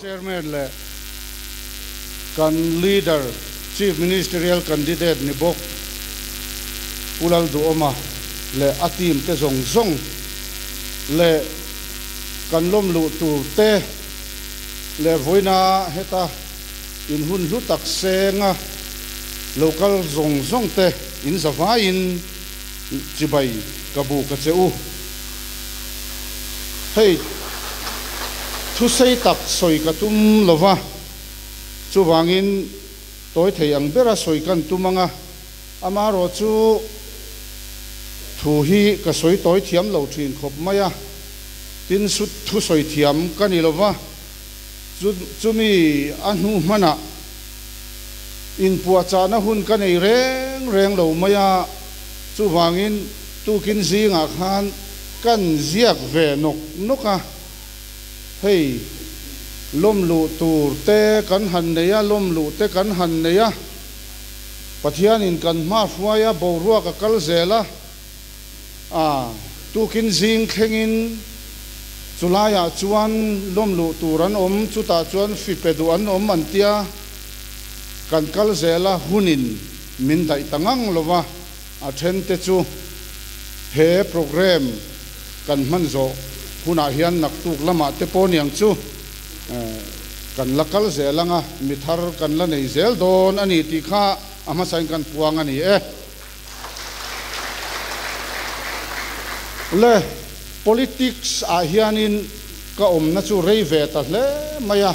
chairman le kan leader chief ministerial candidate ni bok pulal du oma le atim te zong zong le kan lom lu tu te le voina heta in hun lu tak senga local zong zong te in zavain chibai kabu ka cheu hei thu sei tak soi ka tum lova chu wangin toy thei ang bera soi kan tumanga amaro chu thu hi ka soi toy thiam lo thin khop maya tin sut thu soi thiam kani lova chumi anu mana in puacha na hun kanei reng reng lo maya chu wangin tu kin zinga khan kan ziak ve nok noka hei lom lu tur te kan han neya lom lu te kan han neya pathian in kan ma fuaya borua ka kal zela tu kin zing khengin chulaya chuan lom lu turan om chuta chuan fipedu an om antia kan kal zela hunin min dai tangang lova a then te chu he program kan manzo huna hian nak tuk lama te poniang chu kan lakal zelanga mithar kan la nei zel don ani ti kha ama sain kan puang ani le politics a hianin ka om na chu rei ve ta hle maya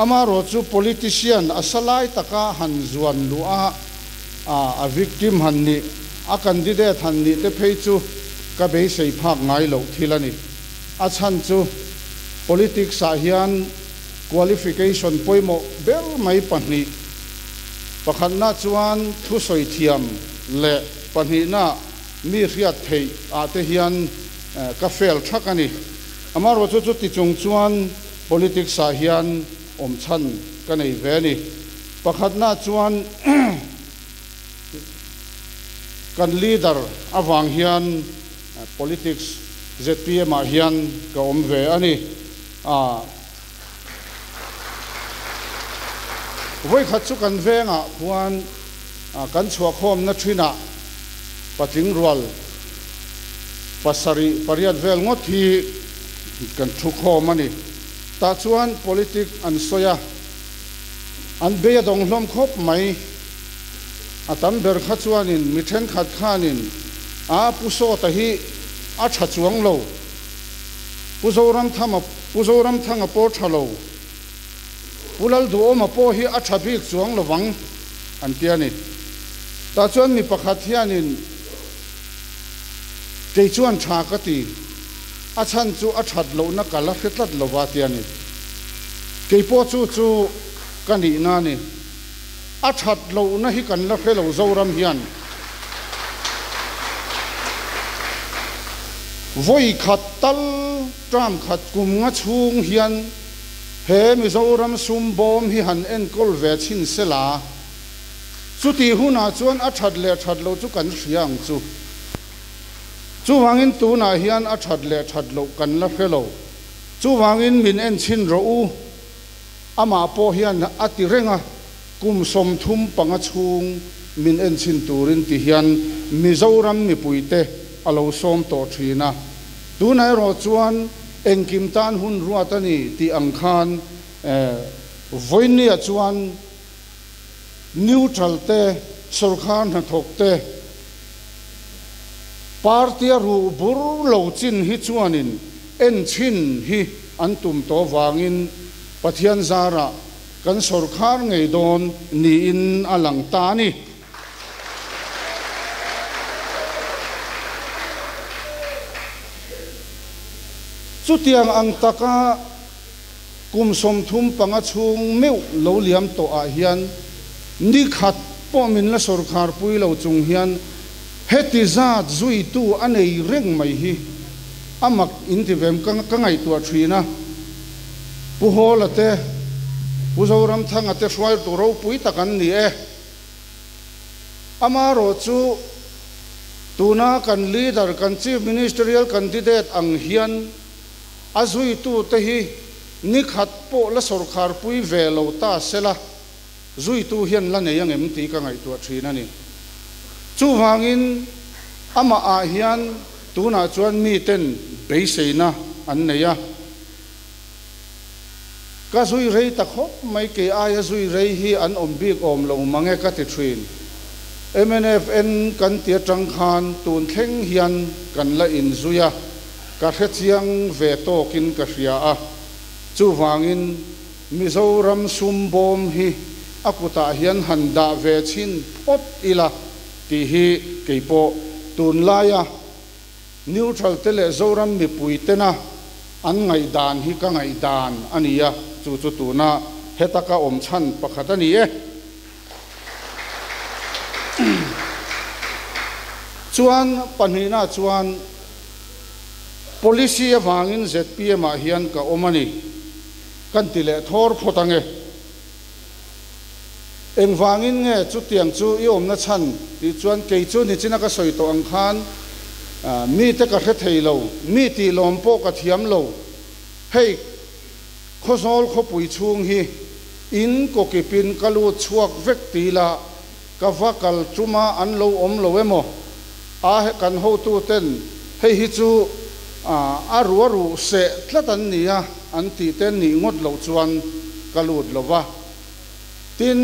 ama ro chu politician asalai taka han zuan lu a victim han ni a candidate han ni te phei chu ka be sei phak ngai lo thilani a chan chu politics a hian qualification poimo bel mai pani pakhan na chuan thu soi thiam le pani na mi riat thei a te hian ka fel thakani amaro chu chu ti chung chuan politics a hian om chan ka nei ve ni pakhat na chuan kan leader awang hian politics ZPM a hian ka om ve ani voi khat chu kan venga puan kan chhuak khom na thina pating rual pasari pariat vel ngot hi kan thu khom ani ta chuan politics an soya an be dong hlom khop mai atam ber kha chuanin mithen khat khanin puso ta hi a tha chuang lo puzoram thanga po thalo pulal du oma po hi a tha bik chuang lowang an tiani ta chuan mi pakhat hianin te chuan tha ka ti a chan chu a that lo na kala hretlat lowa tiani ke po chu kani na ni a that lo na hi kan la phelo zoram hian voi khat tal tram khat kum nga chung hian he mizoram sum bom hi han en kol ve chin sela chuti huna chuan a that lo chu kan hriang chu wangin tu na hian a that lo kan la phelo chu wangin min en chin ro u ama po hian ati renga kum som thum panga chung min en chin turin ti hian mizoram mi puite alo som to thina tunai ro chuan engkim tan hun ruatani ti angkhan voinia chuan neutral te sarkhan na thok te partia ru bur lo chin hi chuanin en chin hi antum to wangin pathian zara kan sarkar ngei don ni in alang ta ni chutiang ang taka kum som thum panga chung meu lo liam to a hian ni khat po min la sarkar pui lo chung hian heti zat zui tu anei reng mai hi amak intivem ka ngai tu thina pu holate puzoram thanga te swai tu ro pui takan ni amaro chu tuna kan leader kan chief ministerial candidate ang hian azui tu te hi ni khat po la sarkar pui ve lo ta sela zui tu hian la nei ang em ti ka ngai tu thina ni chu wangin ama a hian tuna chuan mi ten beiseina an neya ka zui rei ta khop mai ke aya zui rei hi an om bik om lo mange ka ti thin MNFN kan tia tang khan tun thleng hian kan la in zuya ka khe chiang ve to kin ka hria a chu wangin Mizoram sumbom hi akuta hian handa ve chin pot ila ti hi keipo tun laya neutral tele zoram mi puitena an ngai dan hi ka ngai dan ania chu chu tuna hetaka om chan pakhat ani e chuan panhina chuan policy awangin ZPM a hian ka omani kan tile thor photange engwangin nge chu tiang chu i omna chan ti chuan ke chu ni china ka soi to ang khan mi te ka khe theilo mi ti lom po ka thiam lo hei khosol kho pui chung hi in ko ki pin kalu chuak vek ti la ka vakal chuma an lo om lo emo a kan ho tu ten hei hi chu a ru se tlatan nia an ti ten ni ngot lo chuan kalut lova tin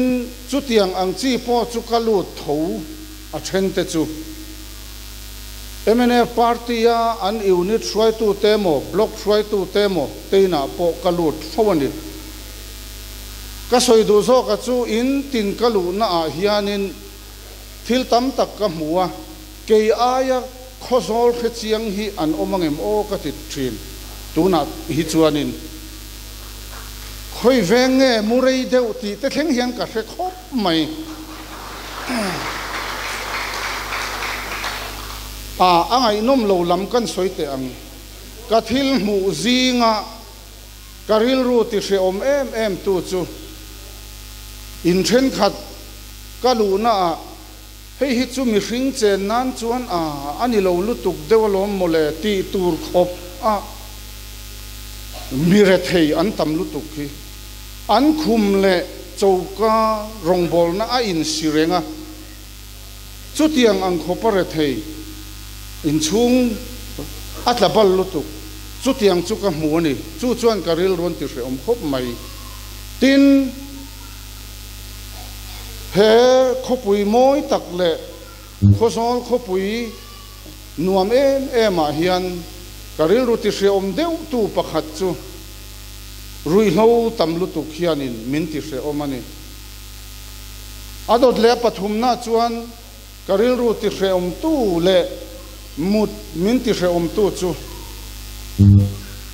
chu tiang ang chi po chu kalut tho a then te chu MNF party ya an unit shwai tu temo block shwai tu temo teina po kalut phawani ka soi du zo ka chu in tin kalu na a hianin thil tam tak ka hmuwa ke aya khozol khe chiang hi an omangem o ka ti thin tuna hi chuanin khoi venge murei deu ti te thleng hian ka hre khop mai angai nom lo lam kan soite ang ka thil mu zinga karil ru ti hre om em tu chu in then khat kaluna hei hi chu mi hring chen nan chuan ani lo lutuk dewalom mole ti tur khop mi re thei an tam lutuk hi an khum le chouka rongbol na a in sirenga chu tiang ang khopare thei in chung atlabal lutuk chu tiang chu ka hmu ani chu chuan karil ron ti hre om khop mai tin he khopui moi tak le khosol khopui nuam em a hian karil ru ti hre om deuh tu pakhat chu rui hlo tam lutuk hianin min ti hre om ani adot le pathum na chuan karil ru ti hre om tu le mut min ti hre om tu chu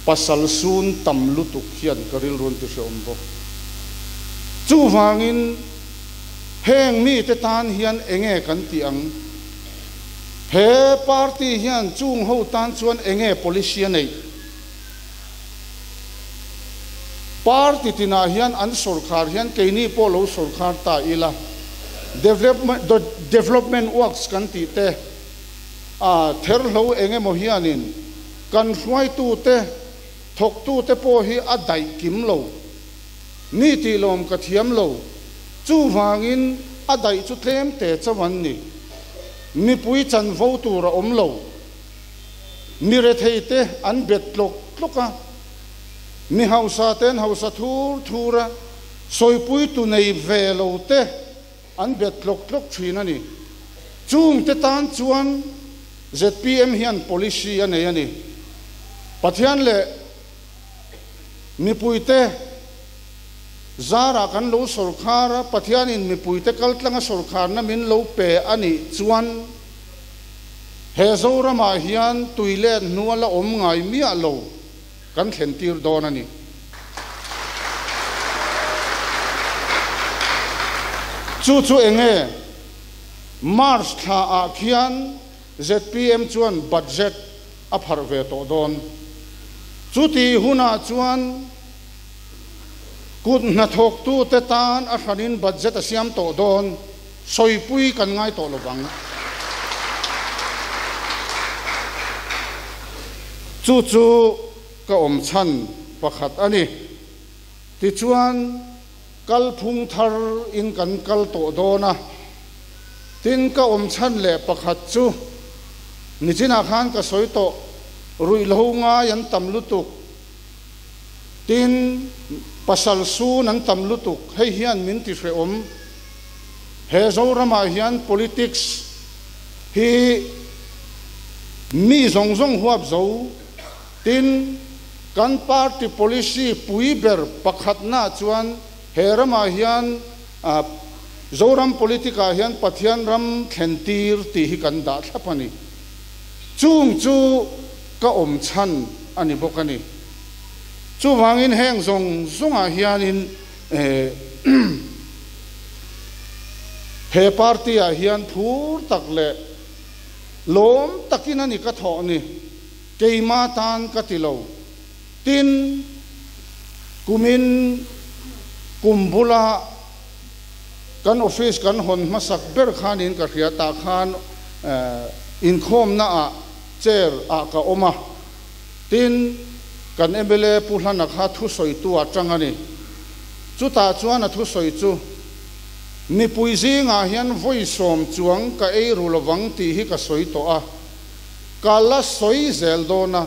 pasal sun tam lutuk hian karil ru ti hre om bo chu wangin heng mi te tan hian enge kan ti ang he party hian chung ho tan chuan enge policy nei party tina hian an sarkar hian keini polo sarkar ta ila development works kan ti te ther lo enge mo hianin kan hruai tu te thok tu te po hi a dai kim lo ni ti lom ka thiam lo chu wangin a dai chu tlem te chawan ni mi pui chan vo tu ra om lo mi re thei te an bet lok tloka mi hausa ten hausa thura soi pui tu nei ve lo te an bet lok thina ni chung te tan chuan ZPM hian policy anei ani pathian le mi pui te zara kan lo sarkara pathianin mi puite kaltlanga sarkar na min lo pe ani chuan he zorama hian tuile nuala om ngai mi a lo kan thlentir don ani chu enge March tha a khian ZPM chuan budget a phar ve to don chu ti huna chuan kut na thok tu te tan a khanin budget a siam to don soipui kan ngai to lowang chu ka om chan pakhat ani ti chuan kal phung thar in kan kal to dona tin ka om chan le pakhat chu ni china khan ka soi to rui lo nga yan tam lutuk tin pasal su nan tam lutuk hei hian min ti hre om he zo rama hian politics hi mi zong zong huap zo tin kan party policy puiber pakhat na chuan he rama hian zoram politika hian pathian ram thentir ti hi kan da thlapani chung chu ka om chan ani bokani chu wangin heng zong zonga hianin he party a hian phur tak le lom takin ani ka tho ni keima tan ka tilo tin kumin kumbula kan office kan hon masak ber khanin ka ria ta khan in khom na a chair a ka oma tin kan emele puhlana kha thu soi tu atangani chu ta chuan a thu soi chu mi puizi nga hian voi som chuang ka ei rulawang ti hi ka soi to a kala soi zel dona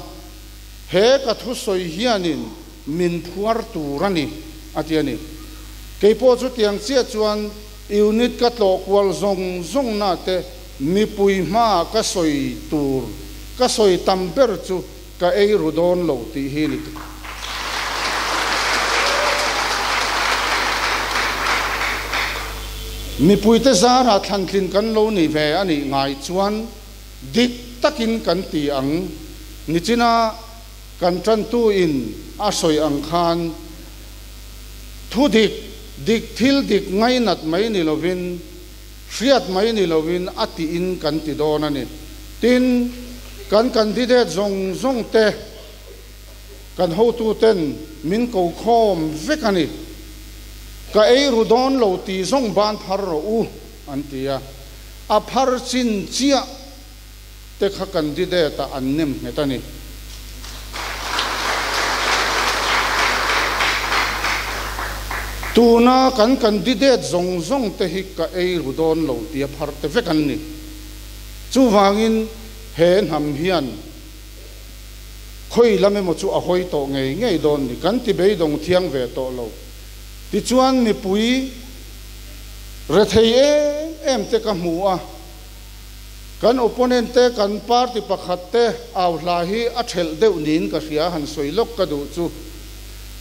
he ka thu soi hianin min phuar turani atiani keipo chu tiang chia chuan unit ka tlo kwal zong zong na te mi pui ma ka soi tur ka soi tamber chu ka ei rudon lo ti hi ni mi pui te zara than thlin kan lo ni ve ani ngai chuan dik takin kan ti ang ni china kan tran tu in a soi ang khan thu dik thil dik ngai nat mai ni lovin hriat mai ni lovin ati in kan ti don ani tin kan candidate zong zong te kan ho tu ten min ko khom vekani ka ei rudon lo ti zong ban phar ro u antia a phar chin chia te kha candidate ta annem hetani tuna kan candidate zong zong te hi ka ei rudon lo ti phar te vekan ni chu wangin he nam hian khoi lame mo chu a hoi to ngei don ni kan ti be dong thiang ve to lo ti chuan mi pui re thei em te ka mu a kan opponent te kan party pakhat te aw hla hi a thel deuh nin ka hria han soilok ka du chu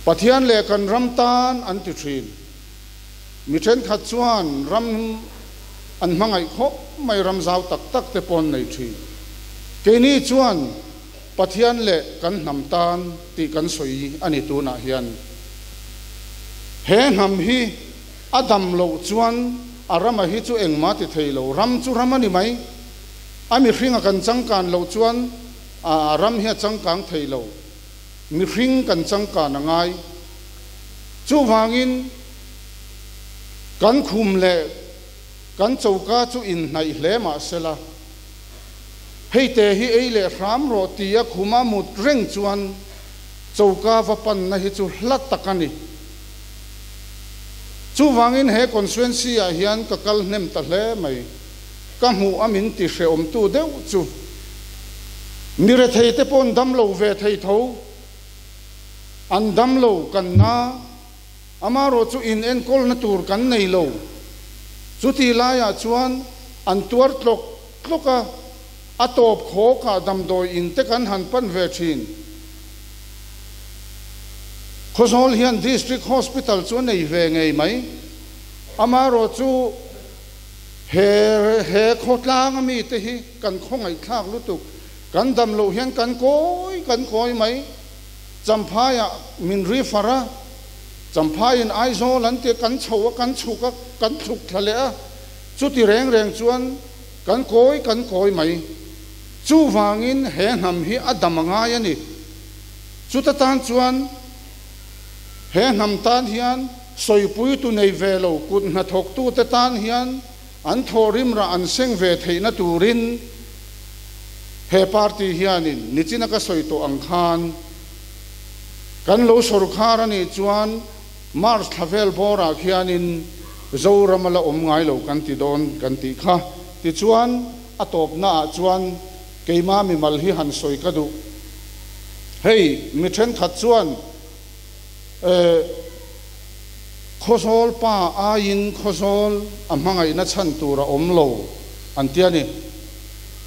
pathian le kan ramtan an ti thin mi then khat chuan ram an mangai kho mai ram zau tak tak te pon nei thi ke ni chuan pathian le kan namtan ti kan soi ani tu na hian he nam hi adam lo chuan arama hi chu engma ti theilo ram chu ramani mai ami hringa kan changkan lo chuan ram hi changkang theilo mi hring kan changkan angai chu wangin kan khum le kan chauka chu in nai hle ma sela hei te hi ei le ram ro ti a khuma mut reng chuan chauka va pan na hi chu hlat takani chu wangin he constituency a hian ka kal nem ta hle mai ka mu amin ti hre om tu deuh chu mi re thei te pon dam lo ve thei tho an dam lo kan na amaro chu in en kol na tur kan nei lo chu ti la ya chuan an tuar tloka atop kho ka dam doi in te kan han pan ve thin khosol hian district hospital chu nei ve ngei mai amaro chu he khotlang mi te hi kan khongai thak lutuk kan dam lo hian kan koi mai champhaya min ri fara champhain aizo lan te kan chowa kan chuka kan thuk thale chu ti reng chuan kan koi mai chu wangin he nam hi adamanga yani chu ta tan chuan he nam tan hian soipui tu nei velo kut na thok tu te tan hian an thorim ra an seng ve theina turin he party hianin nichina ka soito ang khan kan lo sorkhar ani chuan Mars Thavel Bora Khianin Zoramala Omgailo Kantidon Kantika Tichuan Atop Na Chuan Keima mi malhi han soi kadu hey mi then khat chuan khosol pa ain khosol amhangai na chan tura omlo antiani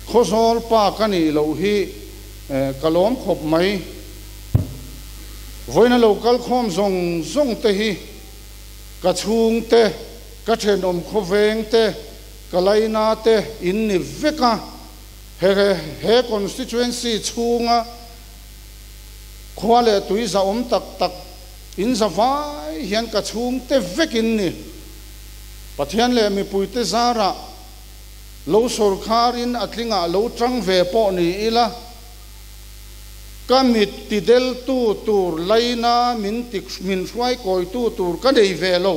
khosol pa kani lo hi kalom khop mai voina local khom zong zong te hi ka chung te ka then om khoveng te kalaina te in ni veka he constituency chunga khwale tuiza tak tak in zawai hian ka chung te vekin ni pathian le mi puite zara lo sarkarin atlinga lo tang ve po ni ila kamit tidel tu tur laina min tik min swai koi tu tur ka dei ve lo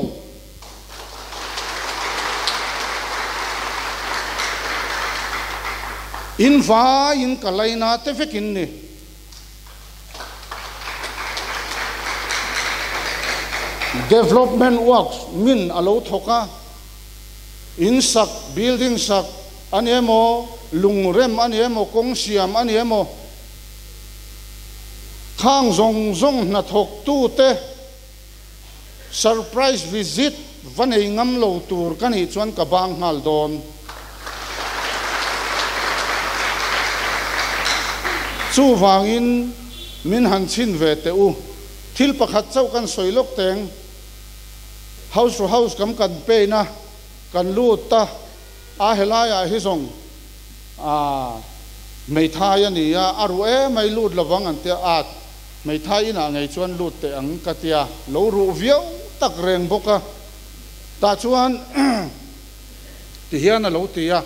in va in kalaina te vekin ni development works min alo thoka in sak building sak anemo lungrem anemo kongsiam anemo khang zong zong na thok tu te surprise visit vanei ngam lo tur kani chuan ka bang hal don chu wangin min han chin ve te u thil pakhat chau kan soilok teng house to house kam kan pe na kan lut ta a helaya hi song mei thai ani ya aru e mai lut lawang an te at mei thai na ngai chuan lut te ang katia lo ru viau tak reng boka ta chuan ti hian a lo ti ya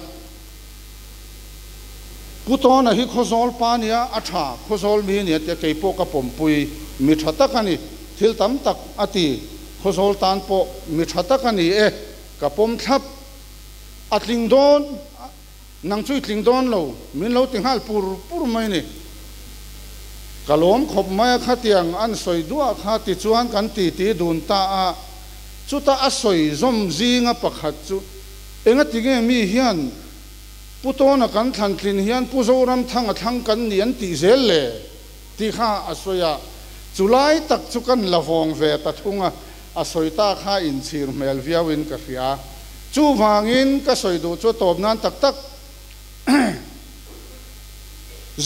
putona hi khosol pania atha khosol mi ni te keipo ka pompui mi thata kani thil tam tak ati khosol tan po mi thata kani e ka pom thap atling don nang chui tling don lo min lo ting hal pur mai ni kalom khop mai khatiang an soi dua khati chuan kan ti dun ta a chuta a soi zom zinga pakhat chu enga tinge mi hian putona kan than tlin hian puzoram thang kan nian ti zel le ti kha asoya chulai tak chu kan lavong ve ta thunga asoita kha in chir mel viawin ka fia chu wangin ka soidu chu top nan tak tak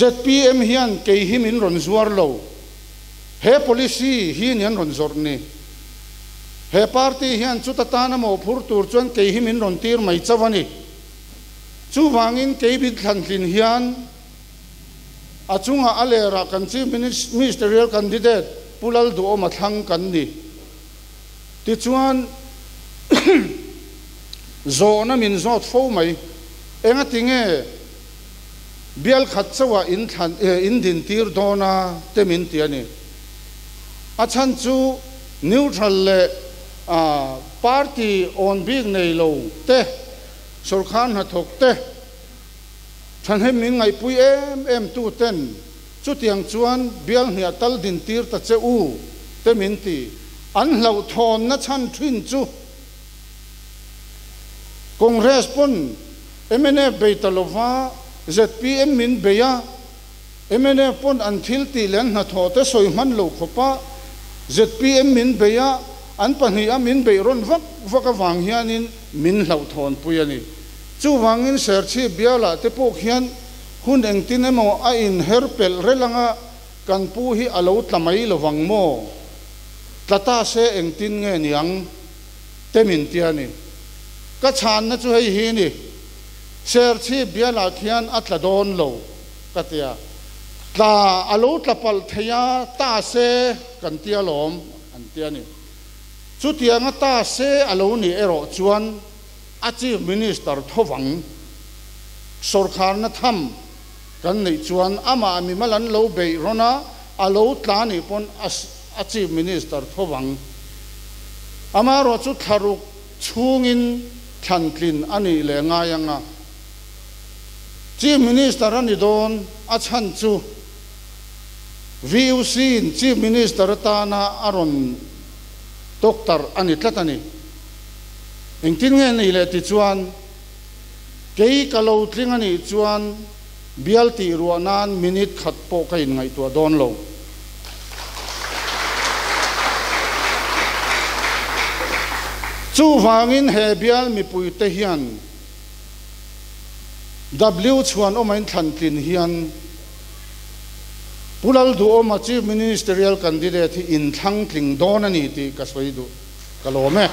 ZPM hian ke himin ron zuar lo he policy hi nian ron zor ni he party hian chu ta ta na mo phur tur chuan ke himin ron tir mai chawani chu wangin keibit thantlin hian achunga alera kan chief ministerial candidate pulal du oma thang kan ni ti chuan zo na min zot fo mai enga tinge bial khat chawa in din tir dona te min ti ani achan chu neutral le party on big nei lo te sorkhan ha thok te than he min ngai pui em tu ten chu tiang chuan bial hnia tal din tir ta che u te min ti an hlo thon na chan thin chu congress pon MNF beitalova ZPM min beya MNF pon an thil ti len na thote soi man lo khopa ZPM min beya an pahnia min be ron vak awang hianin min hlo thon puyani chu wangin serchi biala te pok hian hun engtin emo a in herpel relanga kan pu hi alo tlamai lowang mo tlata se engtin nge niang temin tiani ka chan na chu hei hi ni serchi biala khian atla don lo katia tla alo tlapal theya ta se kan tia lom an tiani chu tianga ta se alo ni ero chuan a chief minister thowang sarkar na tham kan nei chuan ama mi malan lo be rona alo tlani pon a chief minister thowang ama ro chu tharuk chungin thantlin ani le nga yanga chief minister ani don a chan chu VUC chief minister ta na aron doctor ani tlatani engtin nge nei le ti chuan kei kalo tlingani chuan bialti ruanan minute khat po kain ngai tua don lo chu wangin he bial mi pui te hian w chuan o main than tin hian pulal du o ma chief ministerial candidate in thang tling don ani ti ka soi du kalome